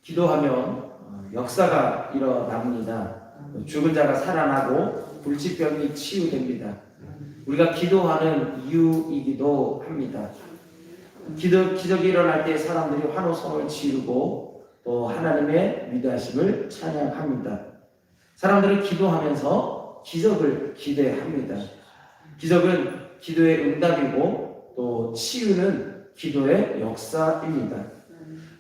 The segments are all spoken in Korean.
기도하면 역사가 일어납니다. 죽은 자가 살아나고 불치병이 치유됩니다. 우리가 기도하는 이유이기도 합니다. 기적이 일어날 때 사람들이 환호성을 지르고 또 하나님의 위대하심을 찬양합니다. 사람들은 기도하면서 기적을 기대합니다. 기적은 기도의 응답이고 또 치유는 기도의 역사입니다.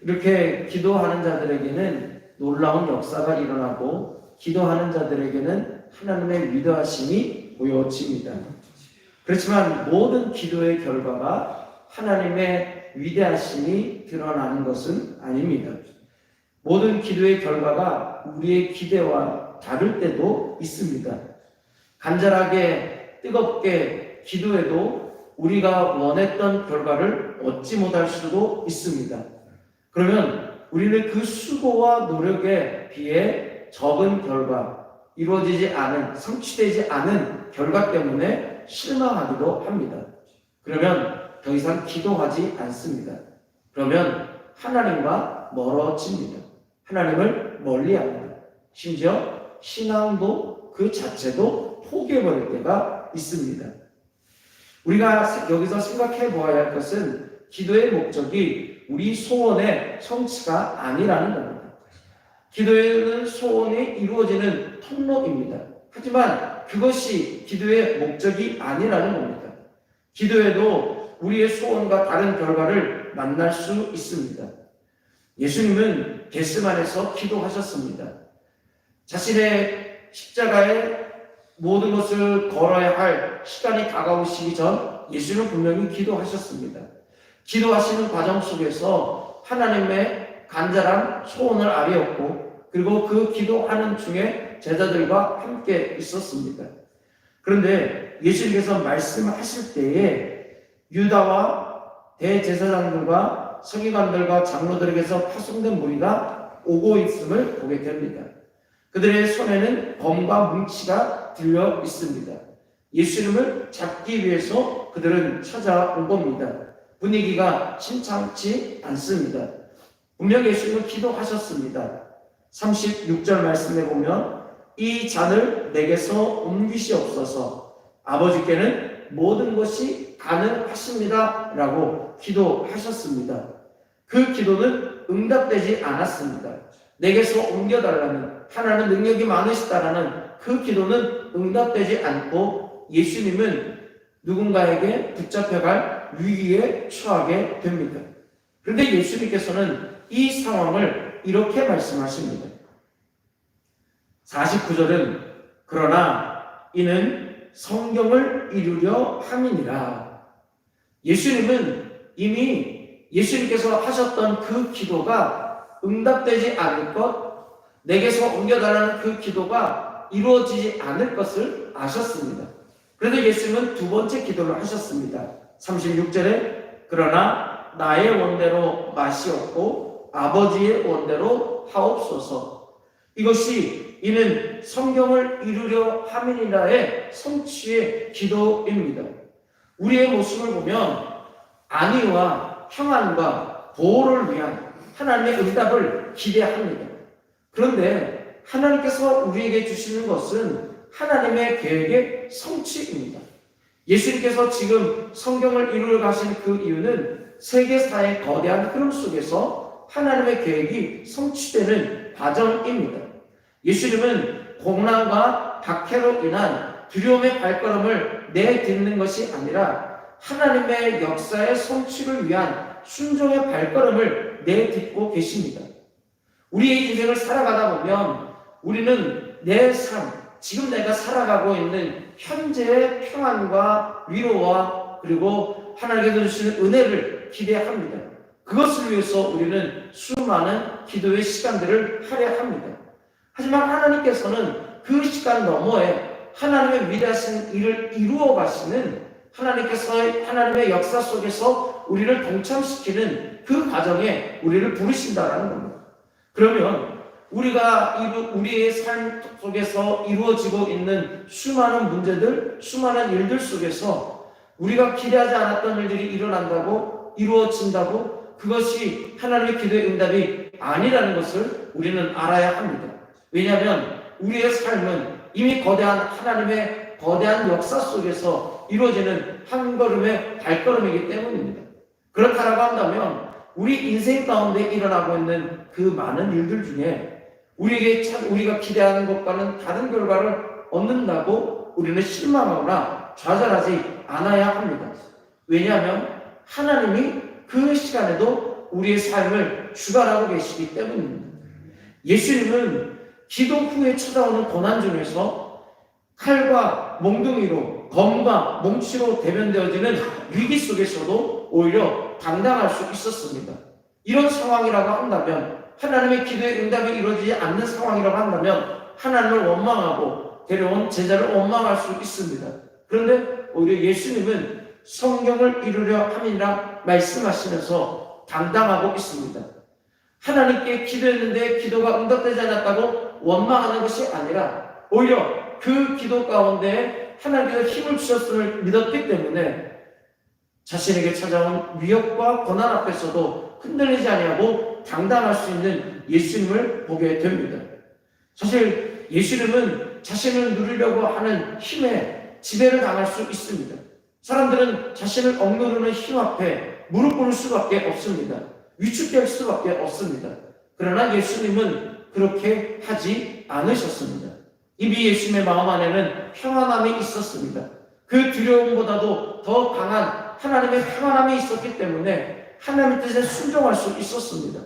이렇게 기도하는 자들에게는 놀라운 역사가 일어나고 기도하는 자들에게는 하나님의 위대하심이 보여집니다. 그렇지만 모든 기도의 결과가 하나님의 위대하심이 드러나는 것은 아닙니다. 모든 기도의 결과가 우리의 기대와 다를 때도 있습니다. 간절하게 뜨겁게 기도해도 우리가 원했던 결과를 얻지 못할 수도 있습니다. 그러면 우리는 그 수고와 노력에 비해 적은 결과, 이루어지지 않은, 성취되지 않은 결과 때문에 실망하기도 합니다. 그러면 더 이상 기도하지 않습니다. 그러면 하나님과 멀어집니다. 하나님을 멀리합니다. 심지어 신앙도 그 자체도 포기해버릴 때가 있습니다. 우리가 여기서 생각해 보아야 할 것은 기도의 목적이 우리 소원의 성취가 아니라는 겁니다. 기도에는 소원이 이루어지는 통로입니다. 하지만 그것이 기도의 목적이 아니라는 겁니다. 기도에도 우리의 소원과 다른 결과를 만날 수 있습니다. 예수님은 겟세마네에서 기도하셨습니다. 자신의 십자가에 모든 것을 걸어야 할 시간이 다가오시기 전 예수는 분명히 기도하셨습니다. 기도하시는 과정 속에서 하나님의 간절한 소원을 아뢰었고 그리고 그 기도하는 중에 제자들과 함께 있었습니다. 그런데 예수님께서 말씀하실 때에 유다와 대제사장들과 서기관들과 장로들에게서 파송된 무리가 오고 있음을 보게 됩니다. 그들의 손에는 검과 뭉치가 들려 있습니다. 예수님을 잡기 위해서 그들은 찾아온 겁니다. 분위기가 심상치 않습니다. 분명 예수님은 기도하셨습니다. 36절 말씀에 보면 이 잔을 내게서 옮기시옵소서 아버지께는 모든 것이 가능하십니다 라고 기도하셨습니다. 그 기도는 응답되지 않았습니다. 내게서 옮겨달라는 하나님 능력이 많으시다라는 그 기도는 응답되지 않고 예수님은 누군가에게 붙잡혀갈 위기에 처하게 됩니다. 그런데 예수님께서는 이 상황을 이렇게 말씀하십니다. 49절은 그러나 이는 성경을 이루려 함이니라. 예수님은 이미 예수님께서 하셨던 그 기도가 응답되지 않을 것, 내게서 옮겨달라는 그 기도가 이루어지지 않을 것을 아셨습니다. 그래서 예수님은 두 번째 기도를 하셨습니다. 36절에 그러나 나의 원대로 마시옵고 아버지의 원대로 하옵소서. 이것이 이는 성경을 이루려 함이니라의 성취의 기도입니다. 우리의 모습을 보면 안위와 평안과 보호를 위한 하나님의 응답을 기대합니다. 그런데 하나님께서 우리에게 주시는 것은 하나님의 계획의 성취입니다. 예수님께서 지금 성경을 이루러 가신 그 이유는 세계사의 거대한 흐름 속에서 하나님의 계획이 성취되는 과정입니다. 예수님은 고난과 박해로 인한 두려움의 발걸음을 내딛는 것이 아니라 하나님의 역사의 성취를 위한 순종의 발걸음을 내딛고 계십니다. 우리의 인생을 살아가다 보면 우리는 내 삶, 지금 내가 살아가고 있는 현재의 평안과 위로와 그리고 하나님께서 주시는 은혜를 기대합니다. 그것을 위해서 우리는 수많은 기도의 시간들을 할애합니다. 하지만 하나님께서는 그 시간 너머에 하나님의 위대하신 일을 이루어 가시는 하나님께서의 하나님의 역사 속에서 우리를 동참시키는 그 과정에 우리를 부르신다라는 겁니다. 그러면 우리의 삶 속에서 이루어지고 있는 수많은 문제들, 수많은 일들 속에서 우리가 기대하지 않았던 일들이 일어난다고, 이루어진다고, 그것이 하나님의 기도의 응답이 아니라는 것을 우리는 알아야 합니다. 왜냐하면 우리의 삶은 이미 거대한 하나님의 거대한 역사 속에서 이루어지는 한 걸음의 발걸음이기 때문입니다. 그렇다라고 한다면 우리 인생 가운데 일어나고 있는 그 많은 일들 중에 우리가 기대하는 것과는 다른 결과를 얻는다고 우리는 실망하거나 좌절하지 않아야 합니다. 왜냐하면 하나님이 그 시간에도 우리의 삶을 주관하고 계시기 때문입니다. 예수님은 기도 후에 찾아오는 고난 중에서 칼과 몽둥이로, 검과 몽치로 대변되어지는 위기 속에서도 오히려 당당할 수 있었습니다. 이런 상황이라고 한다면, 하나님의 기도의 응답이 이루어지지 않는 상황이라고 한다면 하나님을 원망하고 데려온 제자를 원망할 수 있습니다. 그런데 오히려 예수님은 성경을 이루려 함이라 말씀하시면서 당당하고 있습니다. 하나님께 기도했는데 기도가 응답되지 않았다고 원망하는 것이 아니라 오히려 그 기도 가운데 하나님께서 힘을 주셨음을 믿었기 때문에 자신에게 찾아온 위협과 고난 앞에서도 흔들리지 아니하고 당당할 수 있는 예수님을 보게 됩니다. 사실 예수님은 자신을 누리려고 하는 힘에 지배를 당할 수 있습니다. 사람들은 자신을 억누르는 힘 앞에 무릎 꿇을 수밖에 없습니다. 위축될 수밖에 없습니다. 그러나 예수님은 그렇게 하지 않으셨습니다. 이미 예수님의 마음 안에는 평안함이 있었습니다. 그 두려움보다도 더 강한 하나님의 평안함이 있었기 때문에 하나님의 뜻에 순종할 수 있었습니다.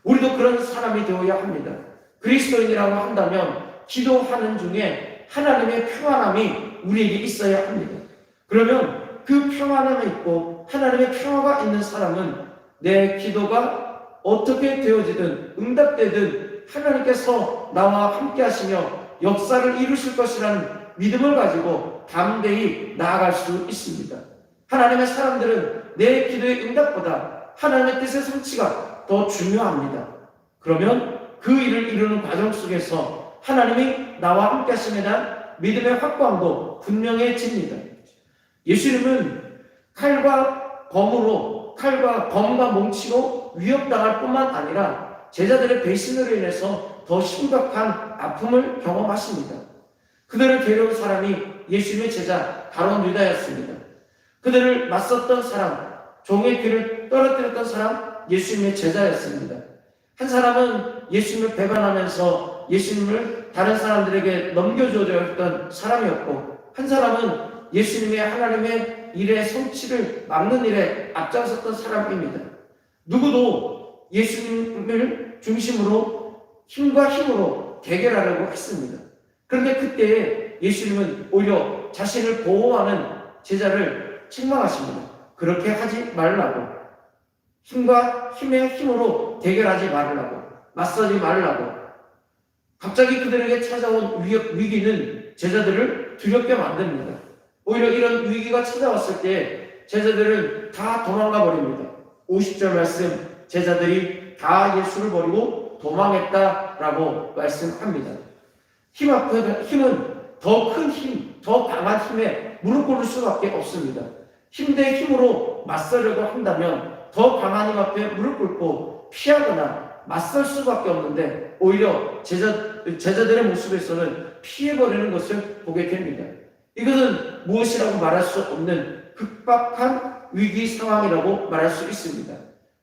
우리도 그런 사람이 되어야 합니다. 그리스도인이라고 한다면 기도하는 중에 하나님의 평안함이 우리에게 있어야 합니다. 그러면 그 평안함이 있고 하나님의 평화가 있는 사람은 내 기도가 어떻게 되어지든 응답되든 하나님께서 나와 함께 하시며 역사를 이루실 것이라는 믿음을 가지고 담대히 나아갈 수 있습니다. 하나님의 사람들은 내 기도의 응답보다 하나님의 뜻의 성취가 더 중요합니다. 그러면 그 일을 이루는 과정 속에서 하나님이 나와 함께 하심에 대한 믿음의 확고함도 분명해집니다. 예수님은 칼과 검과 몽치로 위협당할 뿐만 아니라 제자들의 배신으로 인해서 더 심각한 아픔을 경험하십니다. 그들을 데려온 사람이 예수님의 제자 바로 유다였습니다. 그들을 맞섰던 사람, 종의 귀를 떨어뜨렸던 사람, 예수님의 제자였습니다. 한 사람은 예수님을 배반하면서 예수님을 다른 사람들에게 넘겨줘야 했던 사람이었고, 한 사람은 예수님의 하나님의 일의 성취를 막는 일에 앞장섰던 사람입니다. 누구도 예수님을 중심으로 힘과 힘으로 대결하려고 했습니다. 그런데 그때 예수님은 오히려 자신을 보호하는 제자를 책망하십니다. 그렇게 하지 말라고, 힘의 힘으로 대결하지 말라고, 맞서지 말라고. 갑자기 그들에게 찾아온 위기는 제자들을 두렵게 만듭니다. 오히려 이런 위기가 찾아왔을 때 제자들은 다 도망가 버립니다. 50절 말씀, 제자들이 다 예수를 버리고 도망했다라고 말씀합니다. 힘은 더 큰 힘, 더 강한 힘에 무릎 꿇을 수밖에 없습니다. 힘 대 힘으로 맞서려고 한다면 더 강한 힘 앞에 무릎 꿇고 피하거나 맞설 수밖에 없는데 오히려 제자들의 모습에서는 피해버리는 것을 보게 됩니다. 이것은 무엇이라고 말할 수 없는 급박한 위기 상황이라고 말할 수 있습니다.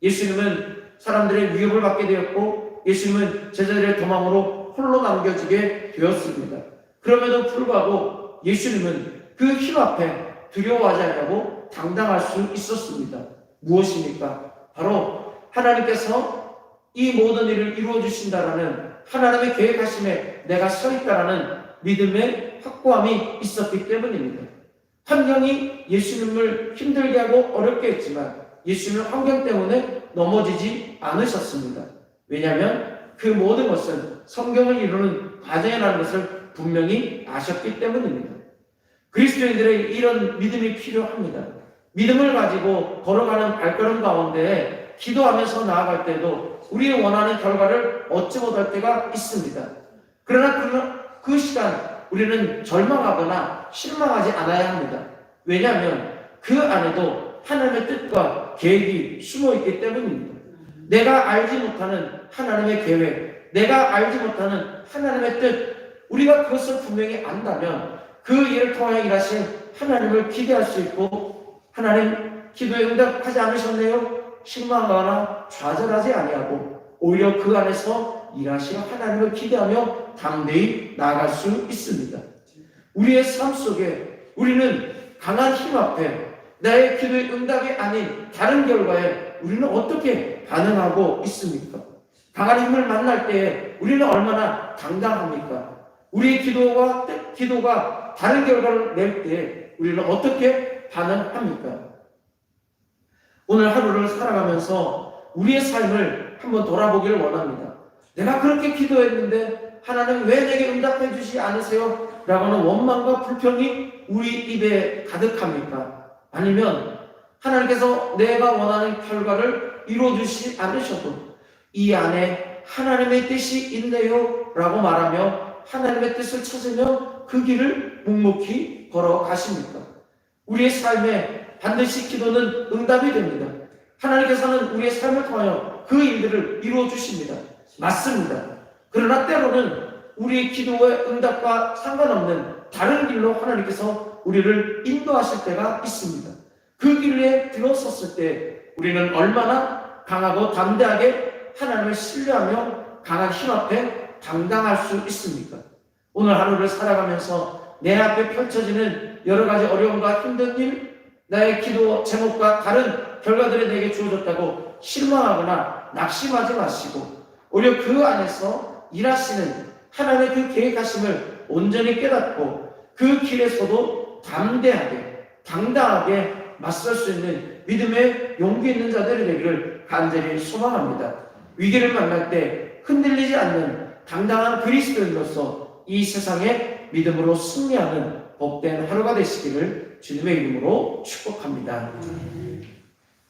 예수님은 사람들의 위협을 받게 되었고 예수님은 제자들의 도망으로 홀로 남겨지게 되었습니다. 그럼에도 불구하고 예수님은 그 힘 앞에 두려워하지 않고 당당할 수 있었습니다. 무엇입니까? 바로 하나님께서 이 모든 일을 이루어 주신다라는 하나님의 계획하심에 내가 서 있다라는 믿음의 확고함이 있었기 때문입니다. 환경이 예수님을 힘들게 하고 어렵게 했지만 예수님은 환경 때문에 넘어지지 않으셨습니다. 왜냐하면 그 모든 것은 성경을 이루는 과정이라는 것을 분명히 아셨기 때문입니다. 그리스도인들의 이런 믿음이 필요합니다. 믿음을 가지고 걸어가는 발걸음 가운데 기도하면서 나아갈 때도 우리의 원하는 결과를 얻지 못할 때가 있습니다. 그러나 그 시간 우리는 절망하거나 실망하지 않아야 합니다. 왜냐하면 그 안에도 하나님의 뜻과 계획이 숨어 있기 때문입니다. 내가 알지 못하는 하나님의 계획, 내가 알지 못하는 하나님의 뜻, 우리가 그것을 분명히 안다면 그 일을 통하여 일하신 하나님을 기대할 수 있고, 하나님 기도에 응답하지 않으셨네요? 실망하거나 좌절하지 아니하고 오히려 그 안에서 일하시는 하나님을 기대하며 담대히 나아갈 수 있습니다. 우리의 삶 속에 우리는 강한 힘 앞에 나의 기도의 응답이 아닌 다른 결과에 우리는 어떻게 반응하고 있습니까? 강한 힘을 만날 때에 우리는 얼마나 당당합니까? 우리의 기도가 다른 결과를 낼 때 우리는 어떻게 반응합니까? 오늘 하루를 살아가면서 우리의 삶을 한번 돌아보기를 원합니다. 내가 그렇게 기도했는데 하나님 왜 내게 응답해 주시지 않으세요? 라고는 원망과 불평이 우리 입에 가득합니까? 아니면 하나님께서 내가 원하는 결과를 이루어주시지 않으셔도 이 안에 하나님의 뜻이 있네요 라고 말하며 하나님의 뜻을 찾으며 그 길을 묵묵히 걸어가십니까? 우리의 삶에 반드시 기도는 응답이 됩니다. 하나님께서는 우리의 삶을 통하여 그 일들을 이루어 주십니다. 맞습니다. 그러나 때로는 우리의 기도의 응답과 상관없는 다른 길로 하나님께서 우리를 인도하실 때가 있습니다. 그 길에 들어섰을 때 우리는 얼마나 강하고 담대하게 하나님을 신뢰하며 강한 힘 앞에 당당할 수 있습니까? 오늘 하루를 살아가면서 내 앞에 펼쳐지는 여러 가지 어려움과 힘든 일, 나의 기도 제목과 다른 결과들이 내게 주어졌다고 실망하거나 낙심하지 마시고 오히려 그 안에서 일하시는 하나님의 그 계획하심을 온전히 깨닫고 그 길에서도 담대하게 당당하게 맞설 수 있는 믿음의 용기 있는 자들이 되기를 간절히 소망합니다. 위기를 만날 때 흔들리지 않는 당당한 그리스도인으로서 이 세상에 믿음으로 승리하는 복된 하루가 되시기를 주님의 이름으로 축복합니다.